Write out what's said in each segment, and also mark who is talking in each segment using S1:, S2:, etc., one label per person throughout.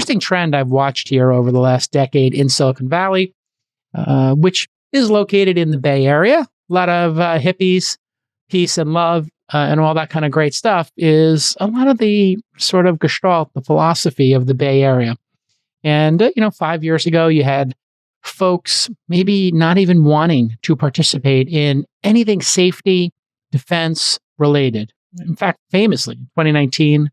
S1: interesting trend I've watched here over the last decade in Silicon Valley, which is located in the Bay Area. A lot of hippies, peace and love, and all that kind of great stuff is a lot of the sort of gestalt, the philosophy of the Bay Area. And, 5 years ago, you had folks maybe not even wanting to participate in anything safety, defense related. In fact, famously, in 2019,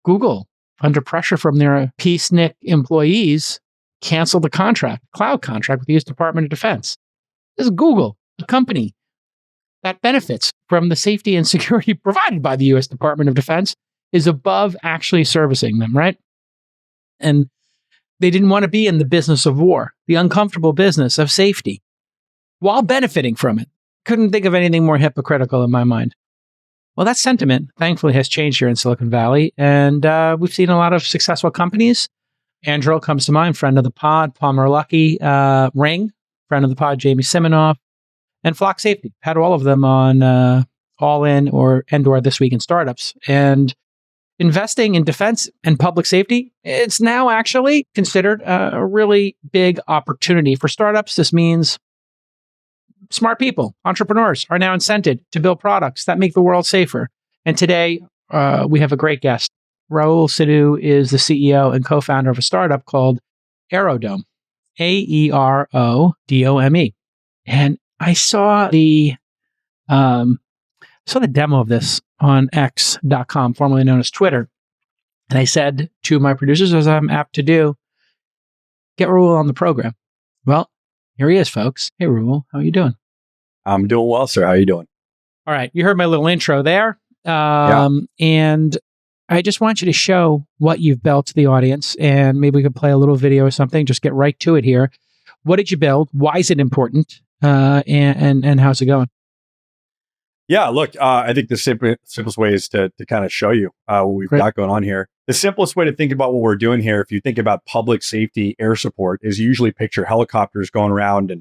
S1: Google, under pressure from their peacenik employees, canceled the cloud contract with the U.S. Department of Defense. This is Google, a company that benefits from the safety and security provided by the U.S. Department of Defense, is above actually servicing them, right? And they didn't want to be in the business of war, the uncomfortable business of safety, while benefiting from it. Couldn't think of anything more hypocritical in my mind. Well, that sentiment, thankfully, has changed here in Silicon Valley, and we've seen a lot of successful companies. Anduril comes to mind, friend of the pod, Palmer Luckey, Ring, friend of the pod, Jamie Siminoff, and Flock Safety. Had all of them on All In or This Week in Startups. And investing in defense and public safety, it's now actually considered a really big opportunity for startups. This means smart people, entrepreneurs are now incented to build products that make the world safer. And today, we have a great guest. Rahul Sidhu is the CEO and co-founder of a startup called Aerodome, Aerodome. And I saw the demo of this on X.com, formerly known as Twitter. And I said to my producers, as I'm apt to do, get Rahul on the program. Well, here he is, folks. Hey, Rahul, how are you doing?
S2: I'm doing well, sir. How are you doing?
S1: All right. You heard my little intro there. And I just want you to show what you've built to the audience, and maybe we could play a little video or something. Just get right to it here. What did you build? Why is it important? And how's it going?
S2: Yeah, look, I think the simplest way is to kind of show you what we've got going on here. The simplest way to think about what we're doing here, if you think about public safety air support, is you usually picture helicopters going around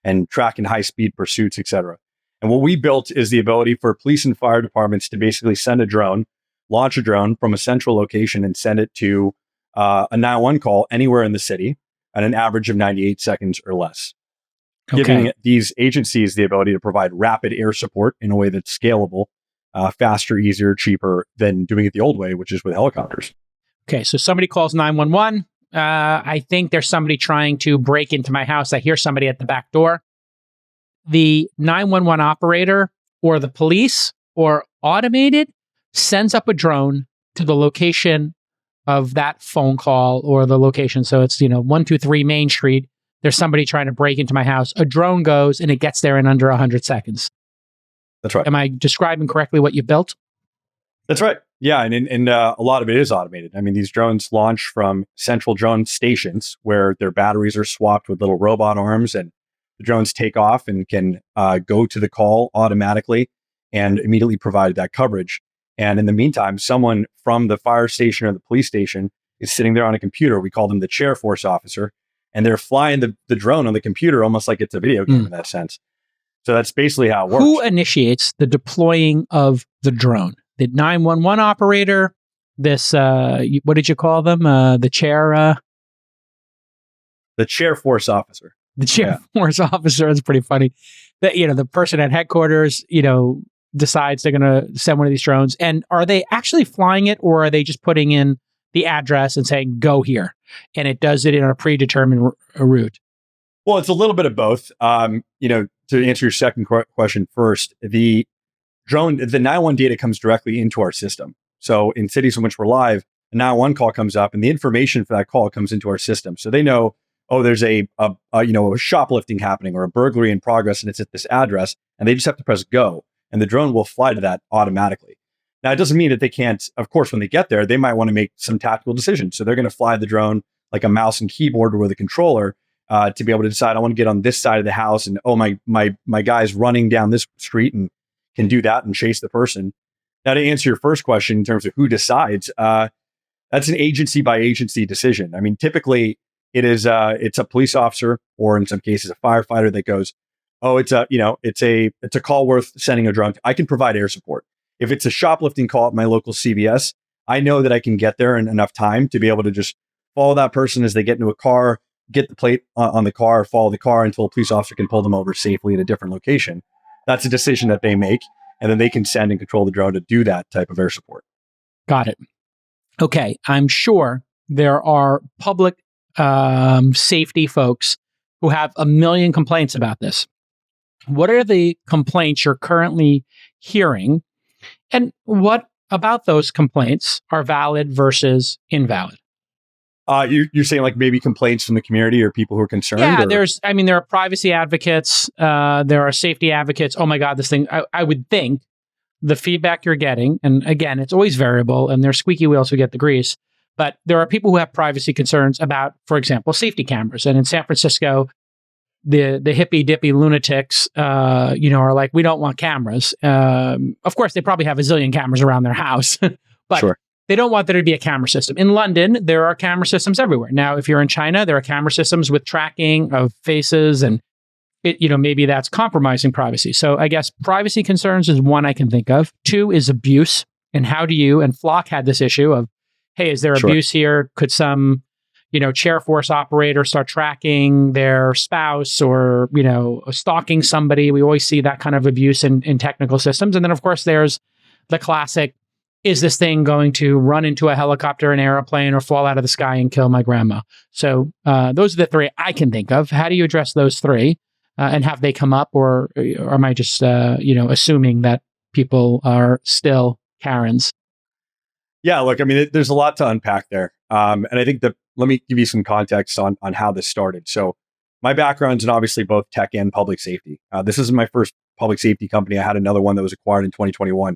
S2: and tracking high-speed pursuits, et cetera. And what we built is the ability for police and fire departments to basically send a drone, launch a drone from a central location and send it to a 911 call anywhere in the city at an average of 98 seconds or less.
S1: Okay.
S2: Giving these agencies the ability to provide rapid air support in a way that's scalable, faster, easier, cheaper than doing it the old way, which is with helicopters.
S1: Okay, so somebody calls 911. I think there's somebody trying to break into my house. I hear somebody at the back door. The 911 operator or the police or automated sends up a drone to the location of that phone call or the location. So it's, 123 Main Street. There's somebody trying to break into my house. A drone goes and it gets there in under 100 seconds.
S2: That's right.
S1: Am I describing correctly what you built?
S2: That's right. Yeah. And a lot of it is automated. I mean, these drones launch from central drone stations where their batteries are swapped with little robot arms, and the drones take off and can go to the call automatically and immediately provide that coverage. And in the meantime, someone from the fire station or the police station is sitting there on a computer. We call them the chair force officer. And they're flying the drone on the computer almost like it's a video game in that sense. So that's basically how it works.
S1: Who initiates the deploying of the drone? The 911 operator, this, what did you call them? The chair?
S2: The chair force officer.
S1: The chair force officer is pretty funny. The person at headquarters, decides they're going to send one of these drones. And are they actually flying it, or are they just putting in the address and saying, go here? And it does it in a predetermined route?
S2: Well, it's a little bit of both. To answer your second question first, the 911 data comes directly into our system. So in cities in which we're live, a 911 call comes up and the information for that call comes into our system. So they know, there's a shoplifting happening or a burglary in progress and it's at this address, and they just have to press go and the drone will fly to that automatically. Now, it doesn't mean that they can't, of course, when they get there, they might want to make some tactical decisions. So they're going to fly the drone like a mouse and keyboard or with a controller to be able to decide, I want to get on this side of the house, and my guy's running down this street and can do that and chase the person. Now, to answer your first question in terms of who decides, that's an agency by agency decision. I mean, typically it's a police officer, or in some cases a firefighter, that goes, it's a call worth sending a drone. I can provide air support. If it's a shoplifting call at my local CVS, I know that I can get there in enough time to be able to just follow that person as they get into a car, get the plate on the car, follow the car until a police officer can pull them over safely at a different location. That's a decision that they make. And then they can send and control the drone to do that type of air support.
S1: Got it. Okay. I'm sure there are public safety folks who have a million complaints about this. What are the complaints you're currently hearing? And what about those complaints are valid versus invalid?
S2: You're saying like maybe complaints from the community or people who are concerned?
S1: Yeah, there are privacy advocates. There are safety advocates. Oh my God, this thing, I would think the feedback you're getting, and again, it's always variable and they're squeaky wheels who get the grease, but there are people who have privacy concerns about, for example, safety cameras. And in San Francisco, the hippy dippy lunatics, are like, we don't want cameras. Of course, they probably have a zillion cameras around their house, but sure. They don't want there to be a camera system. In London, there are camera systems everywhere. Now, if you're in China, there are camera systems with tracking of faces, and maybe that's compromising privacy. So I guess privacy concerns is one I can think of. Two is abuse, and how do you? And Flock had this issue of, hey, is there abuse here? Could some chair force operator start tracking their spouse or, stalking somebody? We always see that kind of abuse in technical systems. And then, of course, there's the classic, is this thing going to run into a helicopter, an airplane, or fall out of the sky and kill my grandma? So those are the three I can think of. How do you address those three? And have they come up, or am I just, assuming that people are still Karens?
S2: Yeah, look, I mean, there's a lot to unpack there. And I think let me give you some context on how this started. So my background's in obviously both tech and public safety. This isn't my first public safety company. I had another one that was acquired in 2021.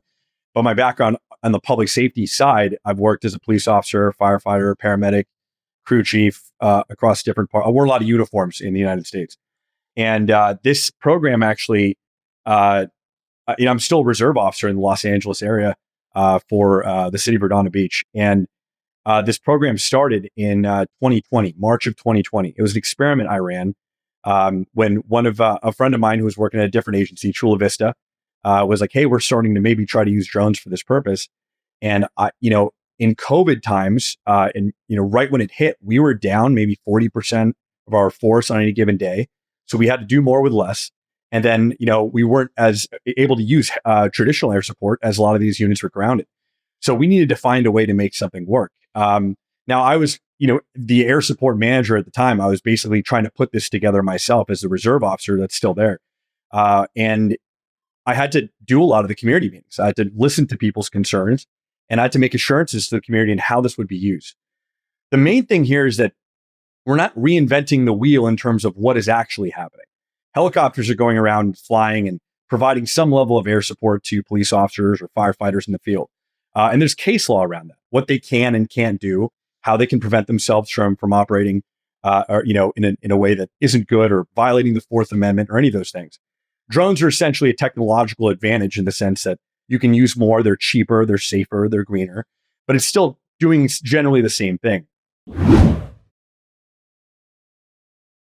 S2: But my background on the public safety side, I've worked as a police officer, firefighter, paramedic, crew chief across different parts. I wore a lot of uniforms in the United States. And this program actually, I'm still a reserve officer in the Los Angeles area for the city of Redondo Beach. And this program started in 2020, March of 2020. It was an experiment I ran when a friend of mine who was working at a different agency, Chula Vista, was like, hey, we're starting to maybe try to use drones for this purpose. And, in COVID times, right when it hit, we were down maybe 40% of our force on any given day. So we had to do more with less. And then, we weren't as able to use traditional air support as a lot of these units were grounded. So we needed to find a way to make something work. Now I was, the air support manager at the time. I was basically trying to put this together myself as the reserve officer that's still there. And I had to do a lot of the community meetings. I had to listen to people's concerns, and I had to make assurances to the community and how this would be used. The main thing here is that we're not reinventing the wheel in terms of what is actually happening. Helicopters are going around flying and providing some level of air support to police officers or firefighters in the field. And there's case law around that, what they can and can't do, how they can prevent themselves from operating in a way that isn't good or violating the Fourth Amendment or any of those things. Drones are essentially a technological advantage in the sense that you can use more, they're cheaper, they're safer, they're greener, but it's still doing generally the same thing.